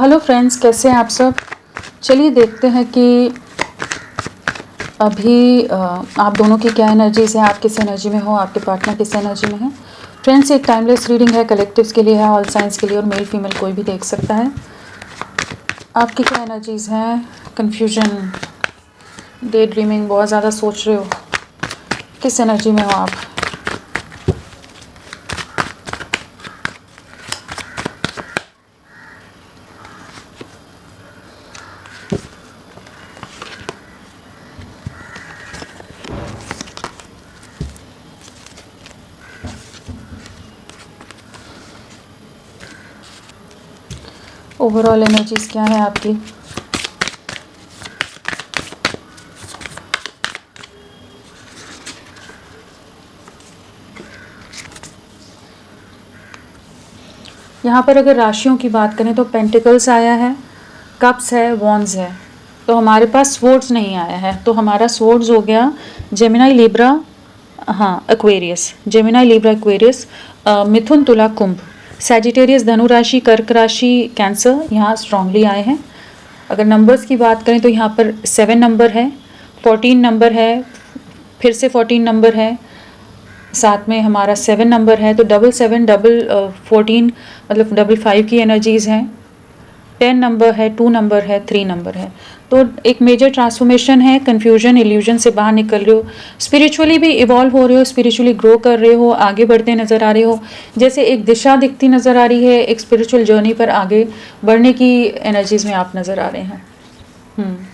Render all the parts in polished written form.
Hello friends, कैसे हैं आप सब। चलिए देखते हैं कि अभी आप दोनों की क्या एनर्जीज़ हैं। आप किस एनर्जी में हो, आपके पार्टनर किस एनर्जी में है। फ्रेंड्स, एक टाइमलेस रीडिंग है, कलेक्टिव्स के लिए है, ऑल साइंस के लिए, और मेल फीमेल कोई भी देख सकता है। आपकी क्या एनर्जीज़ हैं। कन्फ्यूजन, डे ड्रीमिंग, बहुत ज़्यादा सोच रहे हो, किस एनर्जी में हो आप। ओवरऑल एनर्जीज़ क्या है आपकी। यहाँ पर अगर राशियों की बात करें तो पेंटिकल्स आया है, कप्स है, वॉन्ड्स है। तो हमारे पास स्वॉर्ड्स नहीं आया है। तो हमारा स्वॉर्ड्स हो गया जेमिनाई, लिब्रा, हाँ एक्वेरियस, जेमिनाई, लिब्रा, एक्वेरियस, मिथुन, तुला, कुंभ, सैजिटेरियस, धनु राशि, कर्क राशि, कैंसर यहाँ स्ट्रांगली आए हैं। अगर नंबर्स की बात करें तो यहाँ पर 7 नंबर है, 14 नंबर है, फिर से 14 नंबर है, साथ में हमारा 7 नंबर है। तो 7 14 मतलब 5 की एनर्जीज़ हैं। 10 नंबर है, 2 नंबर है, 3 नंबर है। तो एक मेजर ट्रांसफॉर्मेशन है, कन्फ्यूजन, इल्यूजन से बाहर निकल रहे हो, स्पिरिचुअली भी इवॉल्व हो रहे हो, स्पिरिचुअली ग्रो कर रहे हो, आगे बढ़ते नज़र आ रहे हो। जैसे एक दिशा दिखती नज़र आ रही है, एक स्पिरिचुअल जर्नी पर आगे बढ़ने की एनर्जीज़ में आप नज़र आ रहे हैं।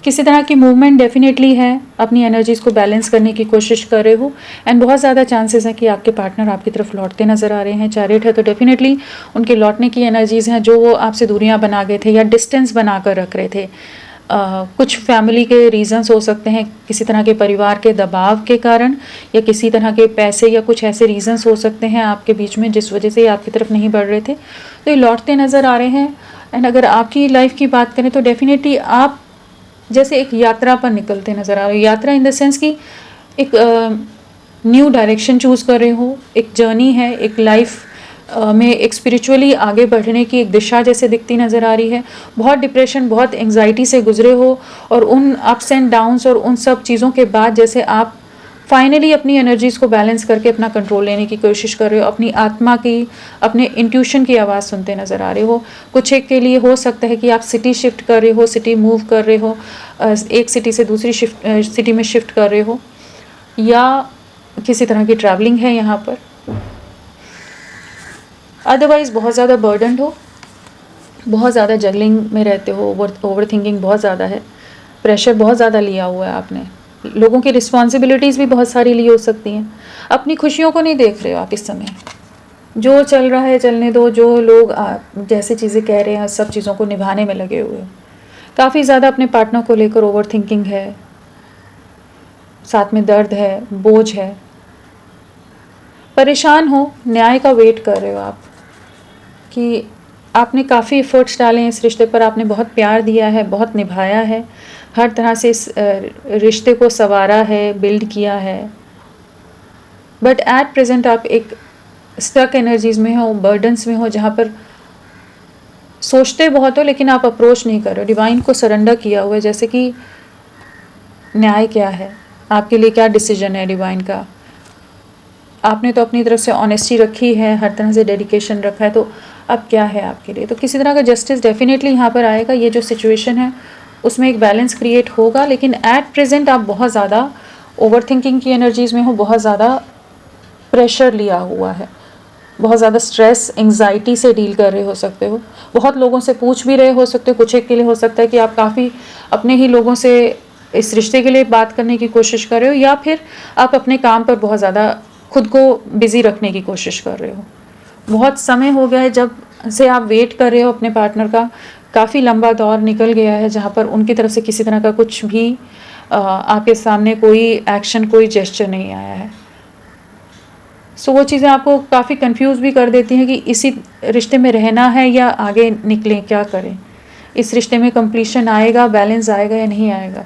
किसी तरह की मूवमेंट डेफिनेटली है, अपनी एनर्जीज़ को बैलेंस करने की कोशिश कर रहे हो। एंड बहुत ज़्यादा चांसेस हैं कि आपके पार्टनर आपकी तरफ लौटते नज़र आ रहे हैं। चैरियट है तो डेफिनेटली उनके लौटने की एनर्जीज़ हैं, जो वो आपसे दूरियां बना गए थे या डिस्टेंस बना कर रख रहे थे। कुछ फैमिली के रीजंस हो सकते हैं, किसी तरह के परिवार के दबाव के कारण, या किसी तरह के पैसे या कुछ ऐसे रीजंस हो सकते हैं आपके बीच में जिस वजह से ये आपकी तरफ नहीं बढ़ रहे थे। तो ये लौटते नज़र आ रहे हैं। एंड अगर आपकी लाइफ की बात करें तो डेफिनेटली आप जैसे एक यात्रा पर निकलते नज़र आ रहे हो। यात्रा इन द सेंस कि एक न्यू डायरेक्शन चूज़ कर रहे हो, एक जर्नी है, एक लाइफ में एक स्पिरिचुअली आगे बढ़ने की एक दिशा जैसे दिखती नज़र आ रही है। बहुत डिप्रेशन, बहुत एंग्जाइटी से गुजरे हो, और उन अप्स एंड डाउन्स और उन सब चीज़ों के बाद जैसे आप फाइनली अपनी एनर्जीज़ को बैलेंस करके अपना कंट्रोल लेने की कोशिश कर रहे हो, अपनी आत्मा की, अपने इंट्यूशन की आवाज़ सुनते नज़र आ रहे हो। कुछ एक के लिए हो सकता है कि आप सिटी शिफ्ट कर रहे हो, सिटी मूव कर रहे हो, एक सिटी से दूसरी सिटी में शिफ्ट कर रहे हो, या किसी तरह की ट्रैवलिंग है यहाँ पर। अदरवाइज़ बहुत ज़्यादा बर्डनड हो, बहुत ज़्यादा जगलिंग में रहते हो, ओवर थिंकिंग बहुत ज़्यादा है, प्रेशर बहुत ज़्यादा लिया हुआ है आपने, लोगों की रिस्पॉन्सिबिलिटीज़ भी बहुत सारी ली हो सकती हैं। अपनी खुशियों को नहीं देख रहे हो आप इस समय। जो चल रहा है चलने दो, जो लोग जैसे चीज़ें कह रहे हैं सब चीज़ों को निभाने में लगे हुए हो। काफ़ी ज़्यादा अपने पार्टनर को लेकर ओवर थिंकिंग है, साथ में दर्द है, बोझ है, परेशान हो, न्याय का वेट कर रहे हो आप कि आपने काफ़ी एफर्ट्स डाले हैं इस रिश्ते पर, आपने बहुत प्यार दिया है, बहुत निभाया है, हर तरह से इस रिश्ते को संवारा है, बिल्ड किया है। बट एट प्रेजेंट आप एक स्टक एनर्जीज़ में हो, बर्डन्स में हो, जहाँ पर सोचते बहुत हो लेकिन आप अप्रोच नहीं कर रहे हो, डिवाइन को सरेंडर किया हुआ है। जैसे कि न्याय क्या है आपके लिए, क्या डिसीजन है डिवाइन का। आपने तो अपनी तरफ से ऑनेस्टी रखी है, हर तरह से डेडिकेशन रखा है, तो अब क्या है आपके लिए। तो किसी तरह का जस्टिस डेफिनेटली यहाँ पर आएगा। ये जो सिचुएशन है उसमें एक बैलेंस क्रिएट होगा, लेकिन एट प्रेजेंट आप बहुत ज़्यादा ओवर थिंकिंग की एनर्जीज़ में हो, बहुत ज़्यादा प्रेशर लिया हुआ है, बहुत ज़्यादा स्ट्रेस, एंग्जाइटी से डील कर रहे हो सकते हो, बहुत लोगों से पूछ भी रहे हो सकते हो। कुछ एक के लिए हो सकता है कि आप काफ़ी अपने ही लोगों से इस रिश्ते के लिए बात करने की कोशिश कर रहे हो, या फिर आप अपने काम पर बहुत ज़्यादा खुद को बिज़ी रखने की कोशिश कर रहे हो। बहुत समय हो गया है जब से आप वेट कर रहे हो अपने पार्टनर का, काफ़ी लंबा दौर निकल गया है जहाँ पर उनकी तरफ से किसी तरह का कुछ भी आपके सामने कोई एक्शन, कोई जेस्चर नहीं आया है। सो वो चीज़ें आपको काफ़ी कंफ्यूज भी कर देती हैं कि इसी रिश्ते में रहना है या आगे निकलें, क्या करें। इस रिश्ते में कंप्लीशन आएगा, बैलेंस आएगा या नहीं आएगा।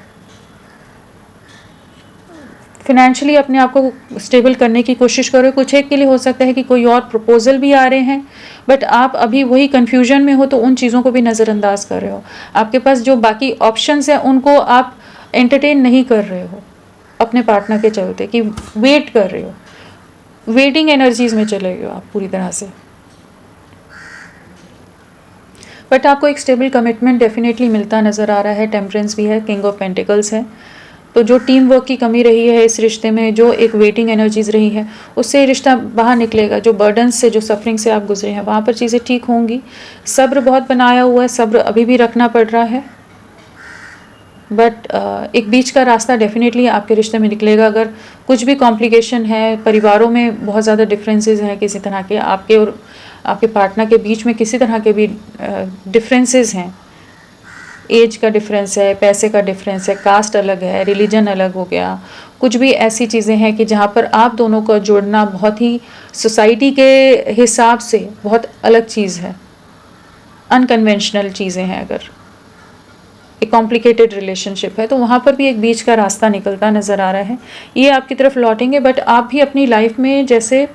फिनेंशियली अपने आप को स्टेबल करने की कोशिश करो। कुछ एक के लिए हो सकता है कि कोई और प्रपोजल भी आ रहे हैं, बट आप अभी वही कन्फ्यूजन में हो, तो उन चीज़ों को भी नज़रअंदाज कर रहे हो। आपके पास जो बाकी ऑप्शंस हैं उनको आप एंटरटेन नहीं कर रहे हो अपने पार्टनर के चलते, कि वेट कर रहे हो, वेटिंग एनर्जीज में चले गए हो आप पूरी तरह से। बट आपको एक स्टेबल कमिटमेंट डेफिनेटली मिलता नज़र आ रहा है। टेम्परेंस भी है, किंग ऑफ पेंटिकल्स है। तो जो टीम वर्क की कमी रही है इस रिश्ते में, जो एक वेटिंग एनर्जीज रही है, उससे रिश्ता बाहर निकलेगा। जो बर्डन से, जो सफरिंग से आप गुजरे हैं, वहाँ पर चीज़ें ठीक होंगी। सब्र बहुत बनाया हुआ है, सब्र अभी भी रखना पड़ रहा है, बट एक बीच का रास्ता डेफिनेटली आपके रिश्ते में निकलेगा। अगर कुछ भी कॉम्प्लिकेशन है, परिवारों में बहुत ज़्यादा डिफरेंसेस हैं किसी तरह के, आपके और आपके पार्टनर के बीच में किसी तरह के भी डिफरेंसेस हैं, एज का डिफरेंस है, पैसे का डिफरेंस है, कास्ट अलग है, रिलीजन अलग हो गया, कुछ भी ऐसी चीज़ें हैं कि जहाँ पर आप दोनों का जोड़ना बहुत ही सोसाइटी के हिसाब से बहुत अलग चीज़ है, अनकन्वेंशनल चीज़ें हैं। अगर एक कॉम्प्लिकेटेड रिलेशनशिप है तो वहाँ पर भी एक बीच का रास्ता निकलता नज़र आ रहा है। ये आपकी तरफ लौटेंगे, बट आप भी अपनी लाइफ में जैसे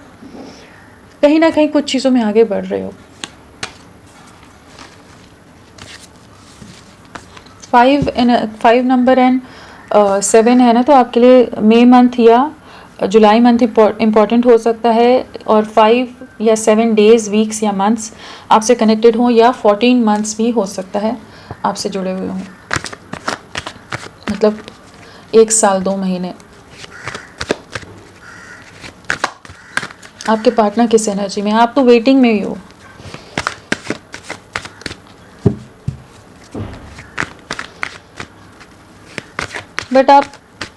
कहीं ना कहीं कुछ चीज़ों में आगे बढ़ रहे हो। 5 नंबर एंड 7 है ना, तो आपके लिए मई मंथ या जुलाई मंथ इम्पॉर्टेंट हो सकता है, और 5 या 7 डेज, वीक्स या मंथ्स आपसे कनेक्टेड हों, या 14 मंथ्स भी हो सकता है आपसे जुड़े हुए हों, मतलब 1 साल 2 महीने। आपके पार्टनर किस एनर्जी में, आप तो वेटिंग में ही हो। बट आप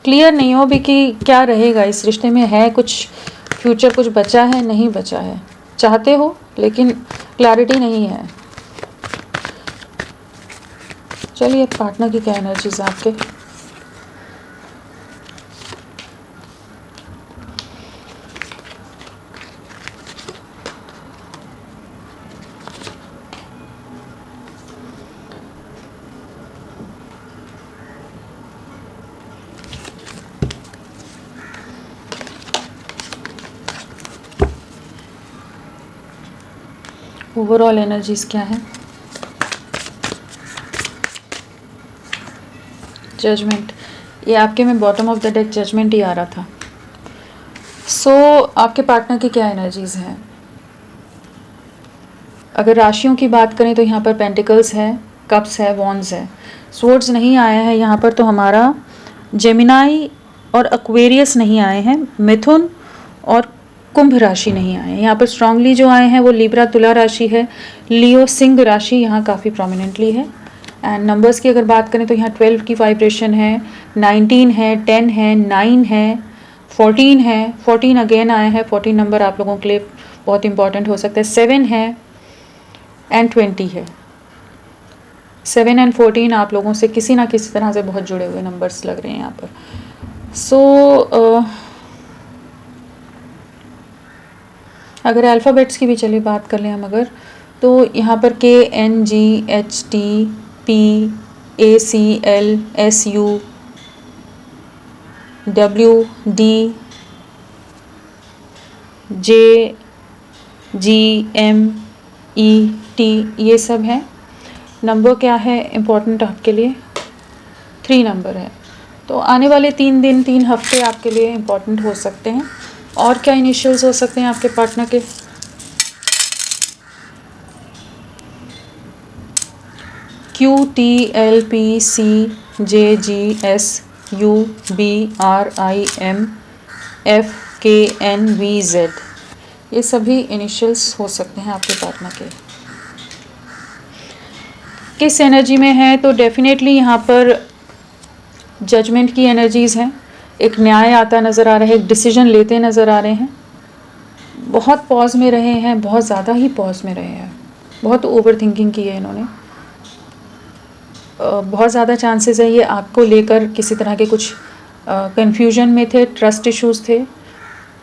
क्लियर नहीं हो भी कि क्या रहेगा इस रिश्ते में, है कुछ फ्यूचर, कुछ बचा है, नहीं बचा है। चाहते हो लेकिन क्लैरिटी नहीं है। चलिए, पार्टनर की क्या एनर्जीज आपके। ओवरऑल एनर्जीज क्या है। जजमेंट, ये आपके में bottom of the deck judgement ही आ रहा था। सो आपके पार्टनर की क्या एनर्जीज हैं। अगर राशियों की बात करें तो यहाँ पर पेंटिकल्स है, कप्स है, वॉन्ड्स है, स्वॉर्ड्स नहीं आया है यहाँ पर। तो हमारा जेमिनाई और एक्वेरियस नहीं आए हैं, मिथुन और कुंभ राशि नहीं आए हैं। यहाँ पर स्ट्रांगली जो आए हैं वो लिब्रा तुला राशि है, लियो सिंह राशि यहाँ काफ़ी प्रोमिनेंटली है। एंड नंबर्स की अगर बात करें तो यहाँ 12 की वाइब्रेशन है, 19 है, 10 है, 9 है, 14 है, 14 अगेन आया है। 14 नंबर आप लोगों के लिए बहुत इंपॉर्टेंट हो सकता है। 7 है एंड 20 है। 7 एंड 14 आप लोगों से किसी ना किसी तरह से बहुत जुड़े हुए नंबर्स लग रहे हैं यहाँ पर। सो अगर अल्फ़ाबेट्स की भी चलिए बात कर लें हम अगर, तो यहाँ पर KNGHTPACLSUWDJGMET ये सब हैं। नंबर क्या है इम्पोर्टेंट आपके लिए, 3 नंबर है। तो आने वाले 3 दिन 3 हफ्ते आपके लिए इम्पोर्टेंट हो सकते हैं। और क्या इनिशियल्स हो सकते हैं आपके पार्टनर के। QTLPCJGSUBRIMFKNVZ, ये सभी इनिशियल्स हो सकते हैं आपके पार्टनर के। किस एनर्जी में है, तो डेफिनेटली यहाँ पर जजमेंट की एनर्जीज़ हैं। एक न्याय आता नज़र आ रहा है, एक डिसीजन लेते नज़र आ रहे हैं। बहुत पॉज में रहे हैं, बहुत ज़्यादा ही पॉज में रहे हैं, बहुत ओवर थिंकिंग की है इन्होंने। बहुत ज़्यादा चांसेस है ये आपको लेकर किसी तरह के कुछ कन्फ्यूजन में थे, ट्रस्ट इश्यूज़ थे,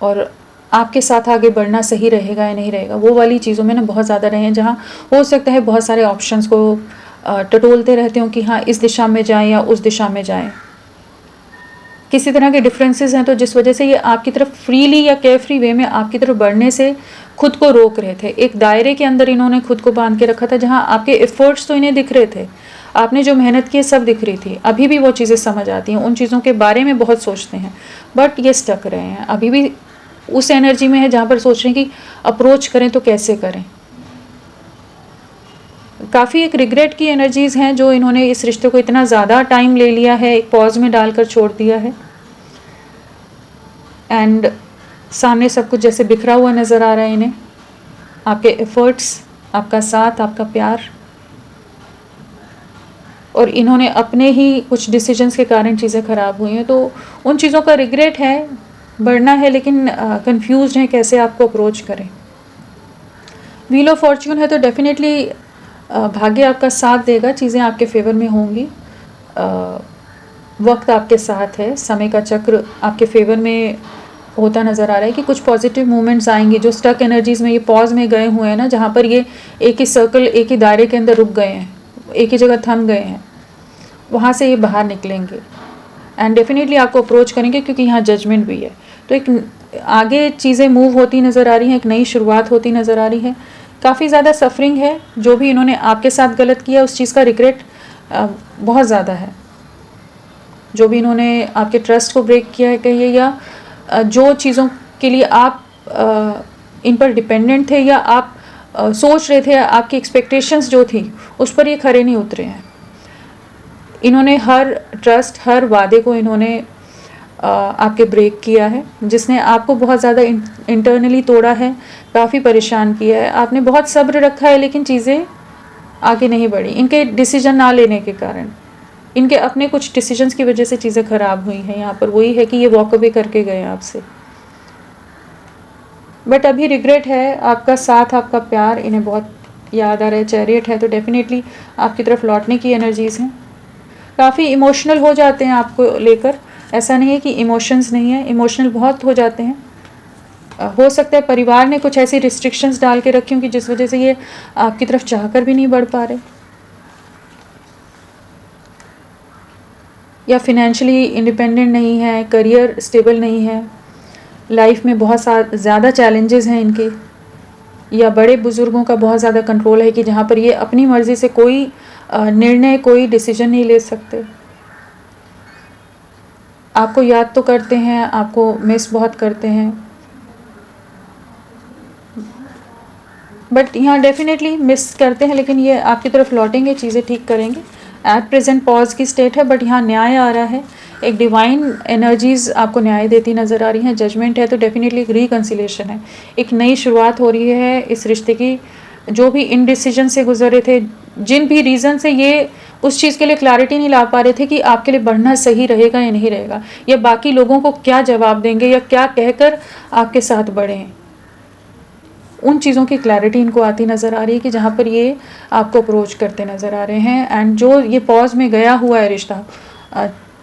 और आपके साथ आगे बढ़ना सही रहेगा या नहीं रहेगा, वो वाली चीज़ों में ना बहुत ज़्यादा रहे हैं, जहाँ हो सकता है बहुत सारे ऑप्शंस को टटोलते रहते हो कि हाँ इस दिशा में जाएं या उस दिशा में जाएं। किसी तरह के डिफरेंसेस हैं, तो जिस वजह से ये आपकी तरफ फ्रीली या केयरफ्री वे में आपकी तरफ बढ़ने से खुद को रोक रहे थे। एक दायरे के अंदर इन्होंने खुद को बांध के रखा था, जहाँ आपके एफर्ट्स तो इन्हें दिख रहे थे, आपने जो मेहनत की सब दिख रही थी। अभी भी वो चीज़ें समझ आती हैं, उन चीज़ों के बारे में बहुत सोचते हैं, बट ये स्टक रहे हैं, अभी भी उस एनर्जी में है जहाँ पर सोच रहे हैं कि अप्रोच करें तो कैसे करें। काफ़ी एक रिग्रेट की एनर्जीज़ हैं, जो इन्होंने इस रिश्ते को इतना ज़्यादा टाइम ले लिया है, एक पॉज में डालकर छोड़ दिया है। एंड सामने सब कुछ जैसे बिखरा हुआ नज़र आ रहा है इन्हें, आपके एफर्ट्स, आपका साथ, आपका प्यार, और इन्होंने अपने ही कुछ डिसीजंस के कारण चीज़ें ख़राब हुई हैं, तो उन चीज़ों का रिग्रेट है, बढ़ना है, लेकिन कंफ्यूज्ड हैं कैसे आपको अप्रोच करें। व्हील ऑफ फॉर्च्यून है तो डेफिनेटली भाग्य आपका साथ देगा, चीज़ें आपके फेवर में होंगी, वक्त आपके साथ है, समय का चक्र आपके फेवर में होता नज़र आ रहा है कि कुछ पॉजिटिव मूवमेंट्स आएंगी। जो स्टक एनर्जीज़ में ये पॉज में गए हुए हैं ना, जहाँ पर ये एक ही सर्कल, एक ही दायरे के अंदर रुक गए हैं, एक ही जगह थम गए हैं, वहाँ से ये बाहर निकलेंगे एंड डेफिनेटली आपको अप्रोच करेंगे, क्योंकि यहाँ जजमेंट भी है। तो एक आगे चीज़ें मूव होती नज़र आ रही हैं, एक नई शुरुआत होती नज़र आ रही है। काफ़ी ज़्यादा सफरिंग है, जो भी इन्होंने आपके साथ गलत किया उस चीज़ का रिग्रेट बहुत ज़्यादा है। जो भी इन्होंने आपके ट्रस्ट को ब्रेक किया है कहिए, या जो चीज़ों के लिए आप इन पर डिपेंडेंट थे, या आप सोच रहे थे, आपकी एक्सपेक्टेशंस जो थी उस पर ये खरे नहीं उतरे हैं। इन्होंने हर ट्रस्ट, हर वादे को इन्होंने आपके ब्रेक किया है, जिसने आपको बहुत ज़्यादा इंटरनली तोड़ा है, काफ़ी परेशान किया है। आपने बहुत सब्र रखा है, लेकिन चीज़ें आगे नहीं बढ़ी इनके डिसीजन ना लेने के कारण। इनके अपने कुछ डिसीजंस की वजह से चीज़ें ख़राब हुई हैं। यहाँ पर वही है कि ये वॉक अवे करके गए आपसे, बट अभी रिग्रेट है, आपका साथ, आपका प्यार इन्हें बहुत याद आ रहा है। चैरियट है तो डेफिनेटली आपकी तरफ लौटने की एनर्जीज़ हैं। काफ़ी इमोशनल हो जाते हैं आपको लेकर, ऐसा नहीं है कि इमोशंस नहीं है, इमोशनल बहुत हो जाते हैं। हो सकता है परिवार ने कुछ ऐसी रिस्ट्रिक्शंस डाल के रखी हों कि जिस वजह से ये आपकी तरफ चाहकर भी नहीं बढ़ पा रहे, या फिनेंशियली इंडिपेंडेंट नहीं है, करियर स्टेबल नहीं है, लाइफ में बहुत ज़्यादा चैलेंजेस हैं इनके, या बड़े बुज़ुर्गों का बहुत ज़्यादा कंट्रोल है कि जहाँ पर ये अपनी मर्ज़ी से कोई निर्णय, कोई डिसीजन नहीं ले सकते। आपको याद तो करते हैं, आपको मिस बहुत करते हैं, बट यहाँ डेफिनेटली मिस करते हैं, लेकिन ये आपकी तरफ लौटेंगे, चीज़ें ठीक करेंगे। एट प्रेजेंट पॉज की स्टेट है, बट यहाँ न्याय आ रहा है, एक डिवाइन एनर्जीज़ आपको न्याय देती नज़र आ रही हैं। जजमेंट है तो डेफिनेटली एक रिकन्सिलेशन है, एक नई शुरुआत हो रही है इस रिश्ते की। जो भी इनडिसीजन से गुजरे थे, जिन भी रीज़न से ये उस चीज़ के लिए क्लैरिटी नहीं ला पा रहे थे कि आपके लिए बढ़ना सही रहेगा या नहीं रहेगा, या बाकी लोगों को क्या जवाब देंगे या क्या कहकर आपके साथ बढ़ें, उन चीज़ों की क्लैरिटी इनको आती नज़र आ रही है कि जहाँ पर ये आपको अप्रोच करते नज़र आ रहे हैं। एंड जो ये पॉज में गया हुआ है रिश्ता,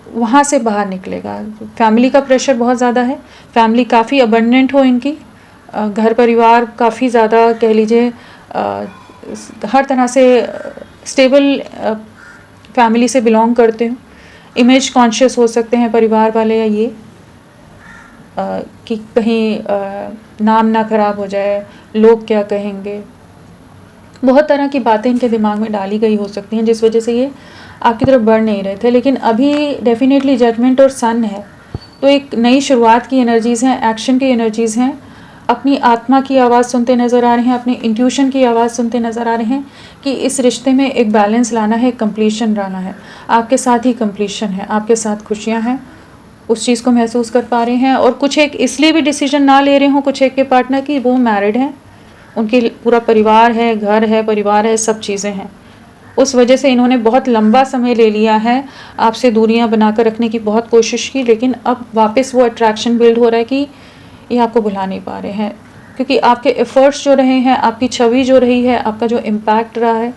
वहाँ से बाहर निकलेगा। फैमिली का प्रेशर बहुत ज़्यादा है, फैमिली काफ़ी अबंडेंट हो इनकी, घर परिवार काफ़ी ज़्यादा कह लीजिए हर तरह से स्टेबल फैमिली से बिलोंग करते हो, इमेज कॉन्शियस हो सकते हैं परिवार वाले, या ये कि कहीं नाम ना ख़राब हो जाए, लोग क्या कहेंगे, बहुत तरह की बातें इनके दिमाग में डाली गई हो सकती हैं, जिस वजह से ये आपकी तरफ बढ़ नहीं रहे थे। लेकिन अभी डेफिनेटली जजमेंट और सन है, तो एक नई शुरुआत की एनर्जीज़ हैं, एक्शन की एनर्जीज़ हैं, अपनी आत्मा की आवाज़ सुनते नज़र आ रहे हैं, अपनी इंट्यूशन की आवाज़ सुनते नज़र आ रहे हैं कि इस रिश्ते में एक बैलेंस लाना है, कंप्लीशन लाना है। आपके साथ ही कंप्लीशन है, आपके साथ खुशियाँ हैं, उस चीज़ को महसूस कर पा रहे हैं। और कुछ एक इसलिए भी डिसीजन ना ले रहे हों कुछ एक के पार्टनर की, वो मैरिड हैं, उनके पूरा परिवार है, घर है, परिवार है, सब चीज़ें हैं, उस वजह से इन्होंने बहुत लंबा समय ले लिया है, आपसे दूरियां बनाकर रखने की बहुत कोशिश की, लेकिन अब वापस वो अट्रैक्शन बिल्ड हो रहा है कि ये आपको भुला नहीं पा रहे हैं, क्योंकि आपके एफ़र्ट्स जो रहे हैं, आपकी छवि जो रही है, आपका जो इम्पैक्ट रहा है,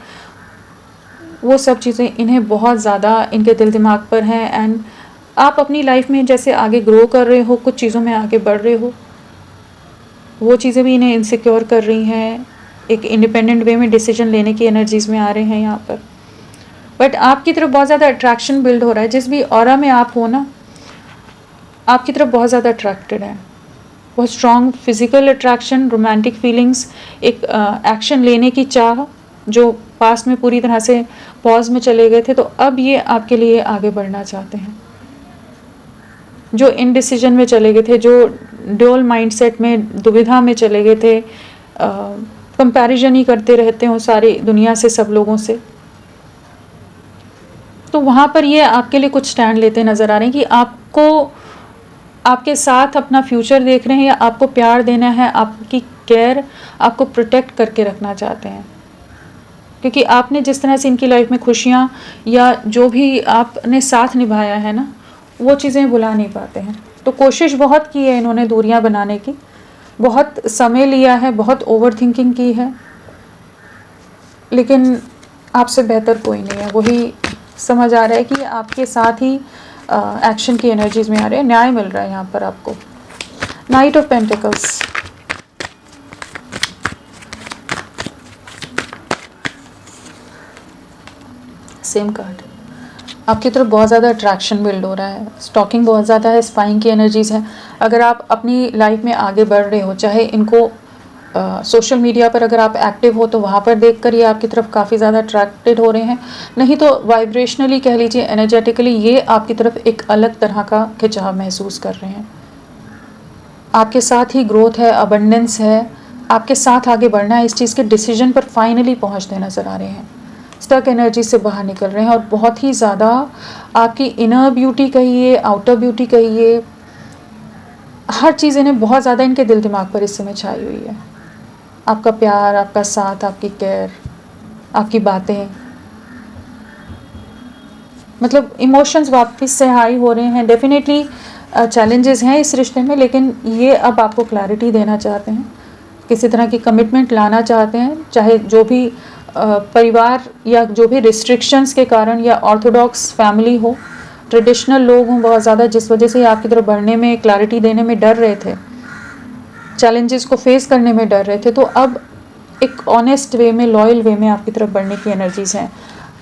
वो सब चीज़ें इन्हें बहुत ज़्यादा इनके दिल दिमाग पर हैं। एंड आप अपनी लाइफ में जैसे आगे ग्रो कर रहे हो, कुछ चीज़ों में आगे बढ़ रहे हो, वो चीज़ें भी इन्हें इनसिक्योर कर रही हैं, एक इंडिपेंडेंट वे में डिसीजन लेने की एनर्जीज़ में आ रहे हैं यहाँ पर। बट आपकी तरफ बहुत ज़्यादा अट्रैक्शन बिल्ड हो रहा है, जिस भी ऑरा में आप हो ना, आपकी तरफ बहुत ज़्यादा अट्रैक्टेड हैं, बहुत strong physical attraction, romantic feelings, एक एक्शन लेने की चाह, जो पास्ट में पूरी तरह से पॉज में चले गए थे, तो अब ये आपके लिए आगे बढ़ना चाहते हैं। जो इनडिसीजन में चले गए थे, जो ड्यूअल माइंडसेट में, दुविधा में चले गए थे, कंपैरिजन ही करते रहते हो सारी दुनिया से, सब लोगों से, तो वहाँ पर ये आपके लिए कुछ स्टैंड लेते नज़र आ रहे हैं कि आपको, आपके साथ अपना फ्यूचर देख रहे हैं, या आपको प्यार देना है, आपकी केयर, आपको प्रोटेक्ट करके रखना चाहते हैं। क्योंकि आपने जिस तरह से इनकी लाइफ में खुशियाँ या जो भी आपने साथ निभाया है ना, वो चीज़ें भुला नहीं पाते हैं। तो कोशिश बहुत की है इन्होंने दूरियां बनाने की, बहुत समय लिया है, बहुत ओवर थिंकिंग की है, लेकिन आपसे बेहतर कोई नहीं है। वही समझ आ रहा है कि आपके साथ ही एक्शन की एनर्जीज में आ रहे हैं, न्याय मिल रहा है यहाँ पर आपको। Night of pentacles, same card, आपकी तरफ बहुत ज़्यादा अट्रैक्शन बिल्ड हो रहा है, स्टॉकिंग बहुत ज़्यादा है, स्पाइंग की एनर्जीज़ हैं। अगर आप अपनी लाइफ में आगे बढ़ रहे हो, चाहे इनको सोशल मीडिया पर अगर आप एक्टिव हो तो वहाँ पर देखकर ये आपकी तरफ काफ़ी ज़्यादा अट्रैक्टेड हो रहे हैं, नहीं तो वाइब्रेशनली कह लीजिए, एनर्जेटिकली ये आपकी तरफ एक अलग तरह का खिंचाव महसूस कर रहे हैं। आपके साथ ही ग्रोथ है, अबंडेंस है, आपके साथ आगे बढ़ना है, इस चीज़ के डिसीजन पर फाइनली पहुँचते नज़र आ रहे हैं। स्टक एनर्जी से बाहर निकल रहे हैं और बहुत ही ज़्यादा आपकी इनर ब्यूटी कहिए, आउटर ब्यूटी कहिए, हर चीज़ इन्हें बहुत ज़्यादा इनके दिल दिमाग पर इस समय छाई हुई है। आपका प्यार, आपका साथ, आपकी केयर, आपकी बातें, मतलब इमोशंस वापस से हाई हो रहे हैं। डेफिनेटली चैलेंजेस हैं इस रिश्ते में, लेकिन ये अब आपको क्लैरिटी देना चाहते हैं, किसी तरह की कमिटमेंट लाना चाहते हैं, चाहे जो भी परिवार या जो भी रिस्ट्रिक्शंस के कारण, या ऑर्थोडॉक्स फैमिली हो, ट्रेडिशनल लोग हों बहुत ज़्यादा, जिस वजह से आपकी तरफ बढ़ने में, क्लैरिटी देने में डर रहे थे, चैलेंजेस को फेस करने में डर रहे थे, तो अब एक ऑनेस्ट वे में, लॉयल वे में आपकी तरफ बढ़ने की एनर्जीज़ हैं।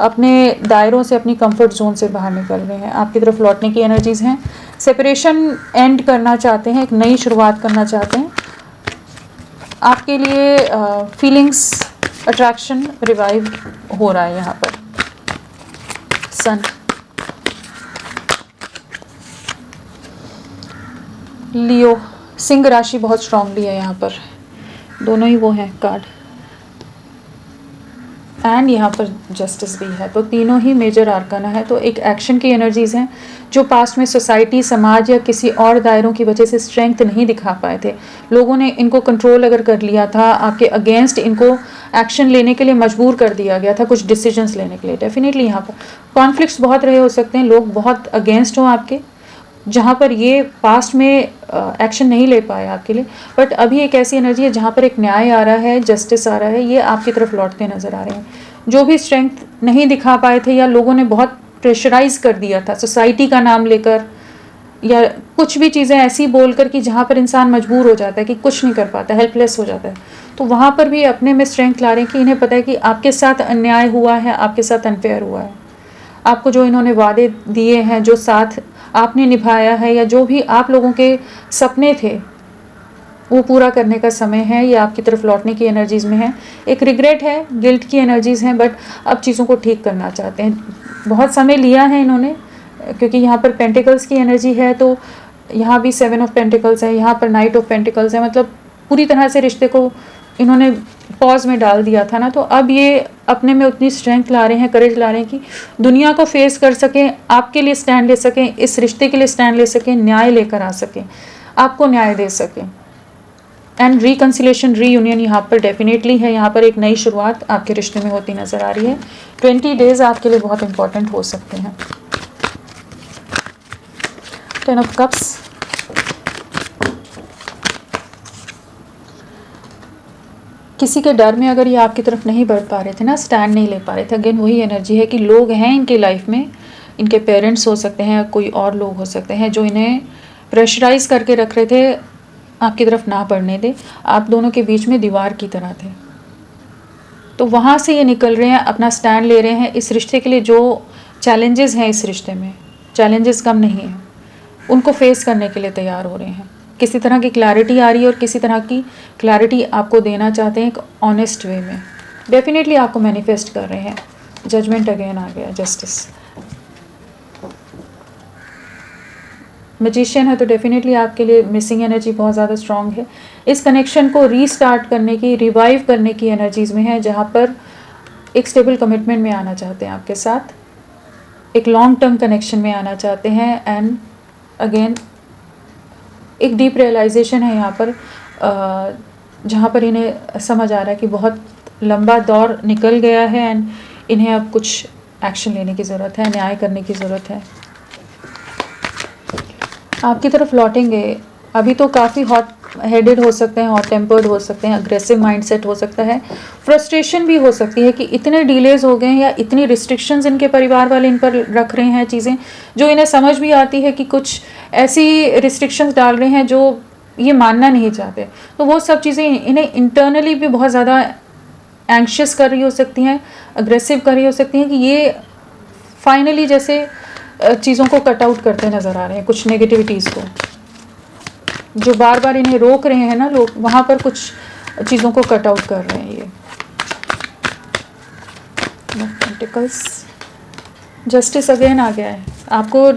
अपने दायरों से, अपनी कंफर्ट जोन से बाहर निकल रहे हैं, आपकी तरफ लौटने की एनर्जीज़ हैं। सेपरेशन एंड करना चाहते हैं, एक नई शुरुआत करना चाहते हैं। आपके लिए फीलिंग्स, अट्रैक्शन रिवाइव हो रहा है यहाँ पर। सन, लियो, सिंह राशि बहुत स्ट्रांगली है यहाँ पर, दोनों ही वो हैं कार्ड, एंड यहाँ पर जस्टिस भी है, तो तीनों ही मेजर आर्काना है। तो एक एक्शन की एनर्जीज़ हैं जो पास्ट में सोसाइटी, समाज या किसी और दायरों की वजह से स्ट्रेंथ नहीं दिखा पाए थे, लोगों ने इनको कंट्रोल अगर कर लिया था, आपके अगेंस्ट इनको एक्शन लेने के लिए मजबूर कर दिया गया था, कुछ डिसीजंस लेने के लिए। डेफिनेटली यहाँ पर कॉन्फ्लिक्ट्स बहुत रहे हो सकते हैं, लोग बहुत अगेंस्ट हों आपके, जहाँ पर ये पास्ट में एक्शन नहीं ले पाए आपके लिए, बट अभी एक ऐसी एनर्जी है जहाँ पर एक न्याय आ रहा है, जस्टिस आ रहा है, ये आपकी तरफ लौटते नज़र आ रहे हैं। जो भी स्ट्रेंथ नहीं दिखा पाए थे, या लोगों ने बहुत प्रेशराइज कर दिया था सोसाइटी का नाम लेकर, या कुछ भी चीज़ें ऐसी बोलकर कि जहाँ पर इंसान मजबूर हो जाता है कि कुछ नहीं कर पाता, हेल्पलेस हो जाता है, तो वहाँ पर भी अपने में स्ट्रेंथ ला रहे हैं कि इन्हें पता है कि आपके साथ अन्याय हुआ है, आपके साथ अनफेयर हुआ है, आपको जो इन्होंने वादे दिए हैं, जो साथ आपने निभाया है, या जो भी आप लोगों के सपने थे, वो पूरा करने का समय है। ये आपकी तरफ लौटने की एनर्जीज़ में है। एक रिग्रेट है, गिल्ट की एनर्जीज़ हैं, बट अब चीज़ों को ठीक करना चाहते हैं। बहुत समय लिया है इन्होंने, क्योंकि यहाँ पर पेंटिकल्स की एनर्जी है, तो यहाँ भी 7 ऑफ पेंटिकल्स है, यहाँ पर नाइट ऑफ पेंटिकल्स है, मतलब पूरी तरह से रिश्ते को इन्होंने पॉज में डाल दिया था ना, तो अब ये अपने में उतनी स्ट्रेंथ ला रहे हैं, करेज ला रहे हैं कि दुनिया को फेस कर सकें, आपके लिए स्टैंड ले सकें, इस रिश्ते के लिए स्टैंड ले सकें, न्याय लेकर आ सकें, आपको न्याय दे सकें। एंड रिकन्सिलेशन, रीयूनियन यहाँ पर डेफिनेटली है। यहाँ पर एक नई शुरुआत आपके रिश्ते में होती नज़र आ रही है। 20 डेज आपके लिए बहुत इंपॉर्टेंट हो सकते हैं। 10 ऑफ कप्स, किसी के डर में अगर ये आपकी तरफ नहीं बढ़ पा रहे थे ना, स्टैंड नहीं ले पा रहे थे, अगेन वही एनर्जी है कि लोग हैं इनके लाइफ में, इनके पेरेंट्स हो सकते हैं, कोई और लोग हो सकते हैं जो इन्हें प्रेशराइज करके रख रहे थे आपकी तरफ ना बढ़ने दे, आप दोनों के बीच में दीवार की तरह थे। तो वहाँ से ये निकल रहे हैं, अपना स्टैंड ले रहे हैं इस रिश्ते के लिए। जो चैलेंजेस हैं इस रिश्ते में, चैलेंजेस कम नहीं हैं, उनको फेस करने के लिए तैयार हो रहे हैं। किसी तरह की क्लैरिटी आ रही है और किसी तरह की क्लैरिटी आपको देना चाहते हैं एक ऑनेस्ट वे में। डेफिनेटली आपको मैनिफेस्ट कर रहे हैं। जजमेंट अगेन आ गया, जस्टिस। मैजिशियन है तो डेफिनेटली आपके लिए मिसिंग एनर्जी बहुत ज़्यादा स्ट्रॉन्ग है। इस कनेक्शन को रीस्टार्ट करने की, रिवाइव करने की एनर्जीज़ में है, जहाँ पर एक स्टेबल कमिटमेंट में आना चाहते हैं आपके साथ, एक लॉन्ग टर्म कनेक्शन में आना चाहते हैं। एंड अगेन एक डीप रियलाइजेशन है यहाँ पर, जहाँ पर इन्हें समझ आ रहा है कि बहुत लंबा दौर निकल गया है एंड इन्हें अब कुछ एक्शन लेने की ज़रूरत है, न्याय करने की ज़रूरत है। आपकी तरफ लौटेंगे। अभी तो काफ़ी हॉट हेडेड हो सकते हैं, हॉट टेम्पर्ड हो सकते हैं, अग्रेसिव माइंडसेट हो सकता है, फ्रस्ट्रेशन भी हो सकती है कि इतने डिलेज हो गए हैं या इतनी रिस्ट्रिक्शंस इनके परिवार वाले इन पर रख रहे हैं, चीज़ें जो इन्हें समझ भी आती है कि कुछ ऐसी रिस्ट्रिक्शंस डाल रहे हैं जो ये मानना नहीं चाहते। तो वो सब चीज़ें इन्हें इंटरनली भी बहुत ज़्यादा एंक्शियस कर रही हो सकती हैं, अग्रेसिव कर रही हो सकती हैं कि ये फाइनली जैसे चीज़ों को कट आउट करते नज़र आ रहे हैं, कुछ नेगेटिविटीज़ को जो बार बार इन्हें रोक रहे हैं ना लोग, वहाँ पर कुछ चीज़ों को कट आउट कर रहे हैं ये। पेंटिकल्स, जस्टिस अगेन आ गया है। आपको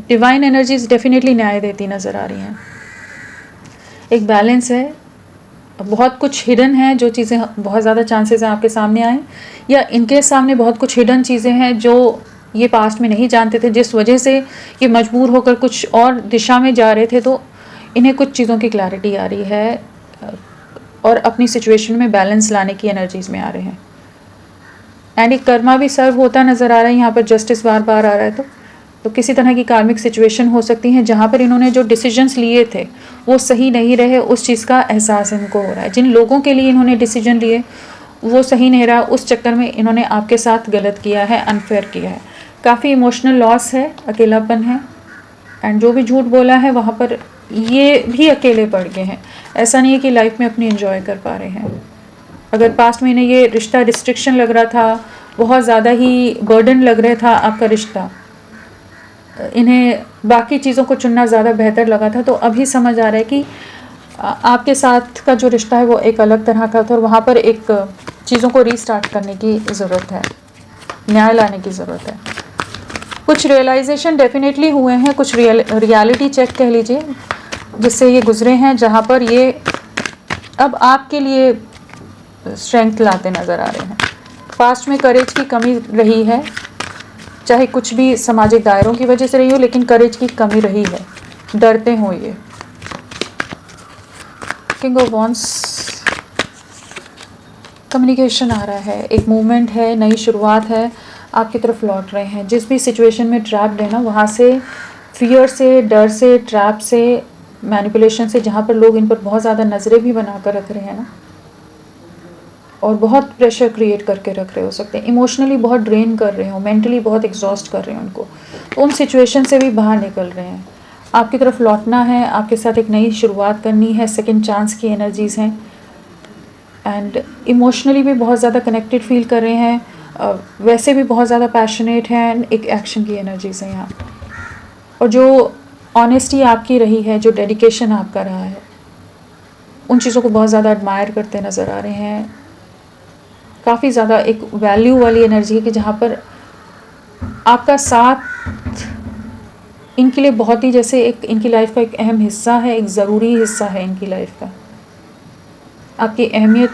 डिवाइन एनर्जीज डेफिनेटली न्याय देती नज़र आ रही हैं। एक बैलेंस है, बहुत कुछ हिडन है, जो चीज़ें बहुत ज़्यादा चांसेस हैं आपके सामने आए, या इनके सामने बहुत कुछ हिडन चीज़ें हैं जो ये पास्ट में नहीं जानते थे, जिस वजह से ये मजबूर होकर कुछ और दिशा में जा रहे थे। तो इन्हें कुछ चीज़ों की क्लैरिटी आ रही है और अपनी सिचुएशन में बैलेंस लाने की एनर्जीज में आ रहे हैं। एंड एक कर्मा भी सर्व होता नज़र आ रहा है यहाँ पर, जस्टिस बार बार आ रहा है। तो किसी तरह की कार्मिक सिचुएशन हो सकती है जहाँ पर इन्होंने जो डिसीजंस लिए थे वो सही नहीं रहे, उस चीज़ का एहसास इनको हो रहा है। जिन लोगों के लिए इन्होंने डिसीजन लिए वो सही नहीं रहा, उस चक्कर में इन्होंने आपके साथ गलत किया है, अनफेयर किया है। काफ़ी इमोशनल लॉस है, अकेलापन है, एंड जो भी झूठ बोला है वहाँ पर ये भी अकेले पड़ गए हैं। ऐसा नहीं है कि लाइफ में अपनी एंजॉय कर पा रहे हैं। अगर पास्ट में इन्हें ये रिश्ता रिस्ट्रिक्शन लग रहा था, बहुत ज़्यादा ही बर्डन लग रहा था आपका रिश्ता, इन्हें बाकी चीज़ों को चुनना ज़्यादा बेहतर लगा था, तो अभी समझ आ रहा है कि आपके साथ का जो रिश्ता है वो एक अलग तरह का था और वहाँ पर एक चीज़ों को रीस्टार्ट करने की ज़रूरत है, न्याय लाने की ज़रूरत है। कुछ रियलाइजेशन डेफिनेटली हुए हैं, कुछ रियलिटी चेक कह लीजिए जिससे ये गुजरे हैं, जहाँ पर ये अब आपके लिए स्ट्रेंथ लाते नज़र आ रहे हैं। पास्ट में करेज की कमी रही है, चाहे कुछ भी सामाजिक दायरों की वजह से रही हो, लेकिन करेज की कमी रही है, डरते हो ये। किंग ऑफ वॉन्ड्स, कम्युनिकेशन आ रहा है, एक मूवमेंट है, नई शुरुआत है, आपकी तरफ लौट रहे हैं। जिस भी सिचुएशन में ट्रैप्ड है ना, वहाँ से फियर से, डर से, ट्रैप से, मैनिपुलेशन से, जहाँ पर लोग इन पर बहुत ज़्यादा नज़रें भी बना कर रख रहे हैं ना, और बहुत प्रेशर क्रिएट करके रख रहे हो सकते हैं, इमोशनली बहुत ड्रेन कर रहे हो, मेंटली बहुत एग्जॉस्ट कर रहे हैं उनको, तो उन सिचुएशन से भी बाहर निकल रहे हैं। आपकी तरफ लौटना है, आपके साथ एक नई शुरुआत करनी है, सेकंड चांस की एनर्जीज़ हैं, एंड इमोशनली भी बहुत ज़्यादा कनेक्टेड फील कर रहे हैं, वैसे भी बहुत ज़्यादा पैशनेट हैं, एक एक्शन की एनर्जीज़ हैं यहाँ। और जो ऑनेस्टी आपकी रही है, जो डेडिकेशन आपका रहा है, उन चीज़ों को बहुत ज़्यादा एडमायर करते नज़र आ रहे हैं। काफ़ी ज़्यादा एक वैल्यू वाली एनर्जी है कि जहाँ पर आपका साथ इनके लिए बहुत ही जैसे एक इनकी लाइफ का एक अहम हिस्सा है, एक ज़रूरी हिस्सा है इनकी लाइफ का। आपकी अहमियत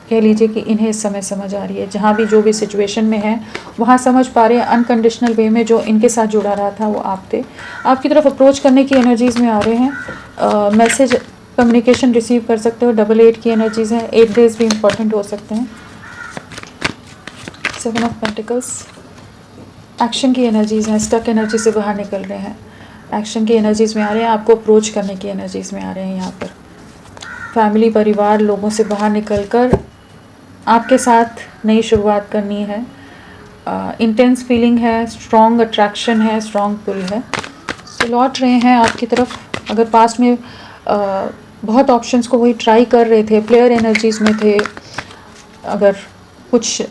कह लीजिए कि इन्हें इस समय समझ आ रही है, जहाँ भी जो भी सिचुएशन में है वहाँ समझ पा रहे हैं। अनकंडीशनल वे में जो इनके साथ जुड़ा रहा था वो आप थे, आपकी तरफ अप्रोच करने की एनर्जीज़ में आ रहे हैं। मैसेज कम्युनिकेशन रिसीव कर सकते हो, 88 की एनर्जीज़ हैं, 8 डेज भी इम्पॉर्टेंट हो सकते हैं। 7 ऑफ पेंटिकल्स, एक्शन की एनर्जीज़ हैं, स्टक एनर्जी से बाहर निकल रहे हैं, एक्शन की एनर्जीज़ में आ रहे हैं, आपको अप्रोच करने की एनर्जीज़ में आ रहे हैं। यहाँ पर फैमिली, परिवार, लोगों से बाहर निकलकर आपके साथ नई शुरुआत करनी है। इंटेंस फीलिंग है, स्ट्रॉन्ग अट्रैक्शन है, स्ट्रॉन्ग पुल है, तो लौट रहे हैं आपकी तरफ। अगर पास्ट में बहुत ऑप्शंस को वही ट्राई कर रहे थे, प्लेयर एनर्जीज़ में थे, अगर कुछ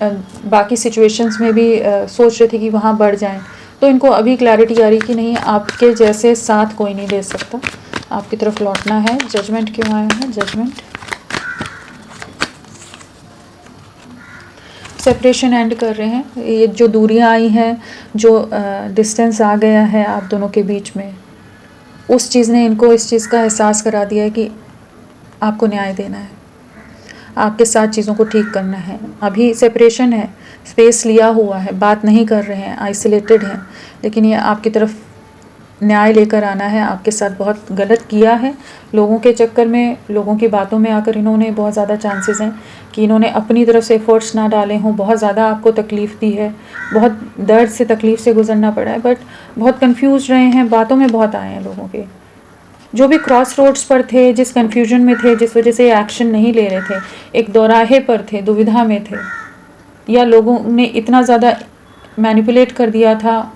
बाकी सिचुएशंस में भी सोच रहे थे कि वहाँ बढ़ जाएं, तो इनको अभी क्लैरिटी आ रही कि नहीं, आपके जैसे साथ कोई नहीं दे सकता, आपकी तरफ लौटना है। जजमेंट क्यों आया है? जजमेंट, सेपरेशन एंड कर रहे हैं। ये जो दूरियां आई हैं, जो डिस्टेंस आ गया है आप दोनों के बीच में, उस चीज़ ने इनको इस चीज़ का एहसास करा दिया है कि आपको न्याय देना है, आपके साथ चीज़ों को ठीक करना है। अभी सेपरेशन है, स्पेस लिया हुआ है, बात नहीं कर रहे हैं, आइसोलेटेड हैं, लेकिन ये आपकी तरफ न्याय लेकर आना है। आपके साथ बहुत गलत किया है, लोगों के चक्कर में, लोगों की बातों में आकर इन्होंने, बहुत ज़्यादा चांसेस हैं कि इन्होंने अपनी तरफ से एफर्ट्स ना डाले हों, बहुत ज़्यादा आपको तकलीफ़ दी है, बहुत दर्द से, तकलीफ़ से गुजरना पड़ा है, बट बहुत कंफ्यूज रहे हैं, बातों में बहुत आए हैं लोगों के। जो भी क्रॉस रोड्स पर थे, जिस कन्फ्यूजन में थे, जिस वजह से एक्शन नहीं ले रहे थे, एक दौराहे पर थे, दुविधा में थे, या लोगों ने इतना ज़्यादा मैनिपुलेट कर दिया था,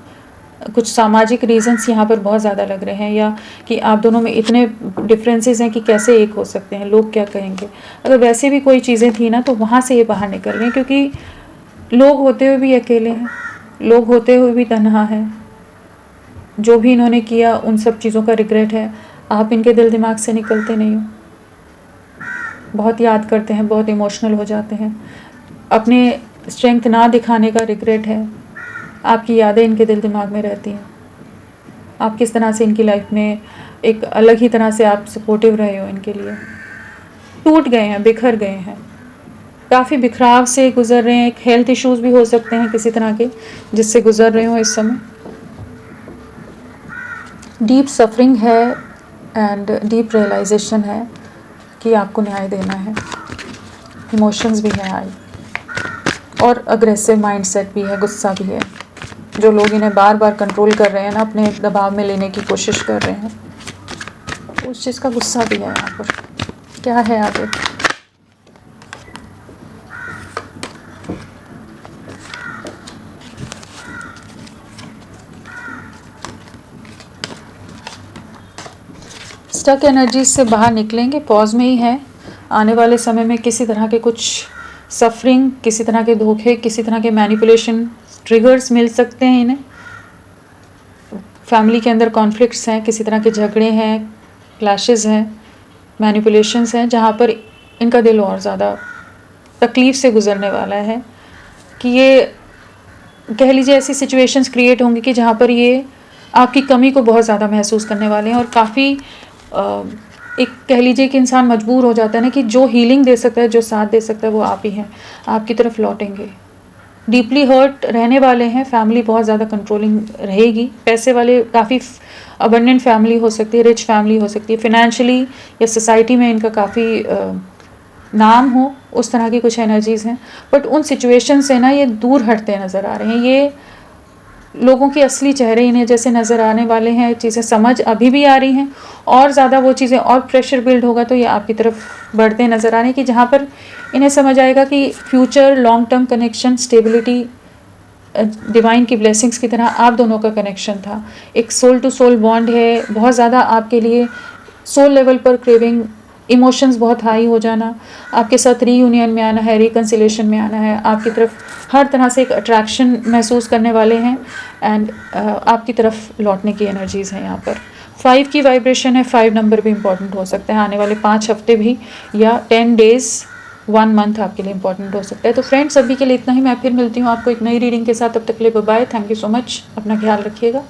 कुछ सामाजिक रीजंस यहाँ पर बहुत ज़्यादा लग रहे हैं, या कि आप दोनों में इतने डिफरेंसेस हैं कि कैसे एक हो सकते हैं, लोग क्या कहेंगे। अगर वैसे भी कोई चीज़ें थी ना, तो वहाँ से ये बाहर निकल रहे हैं, क्योंकि लोग होते हुए भी अकेले हैं, लोग होते हुए भी तन्हा हैं। जो भी इन्होंने किया उन सब चीज़ों का रिग्रेट है। आप इनके दिल दिमाग से निकलते नहीं हो, बहुत याद करते हैं, बहुत इमोशनल हो जाते हैं, अपने स्ट्रेंथ ना दिखाने का रिग्रेट है। आपकी यादें इनके दिल दिमाग में रहती हैं, आप किस तरह से इनकी लाइफ में एक अलग ही तरह से आप सपोर्टिव रहे हो इनके लिए। टूट गए हैं, बिखर गए हैं, काफ़ी बिखराव से गुजर रहे हैं। एक हेल्थ इश्यूज़ भी हो सकते हैं किसी तरह के, जिससे गुजर रहे हो इस समय। डीप सफरिंग है एंड डीप रियलाइजेशन है कि आपको न्याय देना है। इमोशंस भी है हाई, और अग्रेसिव माइंडसेट भी है, गुस्सा भी है। जो लोग इन्हें बार बार कंट्रोल कर रहे हैं ना, अपने दबाव में लेने की कोशिश कर रहे हैं, उस चीज़ का गुस्सा भी है यहाँ पर। क्या है आगे? स्टक एनर्जीज से बाहर निकलेंगे, पॉज में ही है। आने वाले समय में किसी तरह के कुछ सफरिंग, किसी तरह के धोखे, किसी तरह के मैनिपुलेशन ट्रिगर्स मिल सकते हैं इन्हें। फैमिली के अंदर कॉन्फ्लिक्ट्स हैं, किसी तरह के झगड़े हैं, क्लैशेस हैं, मैनिपुलेशंस हैं, जहाँ पर इनका दिल और ज़्यादा तकलीफ़ से गुजरने वाला है। कि ये कह लीजिए ऐसी सिचुएशंस क्रिएट होंगी कि जहाँ पर ये आपकी कमी को बहुत ज़्यादा महसूस करने वाले हैं, और काफ़ी एक कह लीजिए कि इंसान मजबूर हो जाता है ना, कि जो हीलिंग दे सकता है, जो साथ दे सकता है, वो आप ही हैं। आपकी तरफ लौटेंगे, डीपली हर्ट रहने वाले हैं। फैमिली बहुत ज़्यादा कंट्रोलिंग रहेगी, पैसे वाले, काफ़ी अबंडेंट फैमिली हो सकती है, रिच फैमिली हो सकती है, फिनेंशियली या सोसाइटी में इनका काफ़ी नाम हो, उस तरह की कुछ एनर्जीज़ हैं। बट उन सिचुएशन से ना ये दूर हटते नज़र आ रहे हैं। ये लोगों के असली चेहरे इन्हें जैसे नज़र आने वाले हैं, चीज़ें समझ अभी भी आ रही हैं, और ज़्यादा वो चीज़ें और प्रेशर बिल्ड होगा तो ये आपकी तरफ बढ़ते नज़र आ रहे हैं, कि जहाँ पर इन्हें समझ आएगा कि future, long term connection, stability, divine की ब्लेसिंग्स की तरह आप दोनों का कनेक्शन था। एक सोल टू सोल बॉन्ड है, बहुत ज़्यादा आपके लिए सोल लेवल पर क्रेविंग, इमोशंस बहुत हाई हो जाना, आपके साथ रीयूनियन में आना है, रिकन्सिलेशन में आना है, आपकी तरफ हर तरह से एक अट्रैक्शन महसूस करने वाले हैं, एंड आपकी तरफ लौटने की एनर्जीज़ हैं यहाँ पर। 5 की वाइब्रेशन है, 5 नंबर भी इंपॉर्टेंट हो सकता है, आने वाले 5 हफ्ते भी, या 10 डेज़, 1 मंथ आपके लिए इंपॉर्टेंट हो सकता है। तो फ्रेंड्स, अभी के लिए इतना ही। मैं फिर मिलती हूँ आपको एक नई रीडिंग के साथ, तब तक के लिए bye bye. Thank you so much, अपना ख्याल रखिएगा।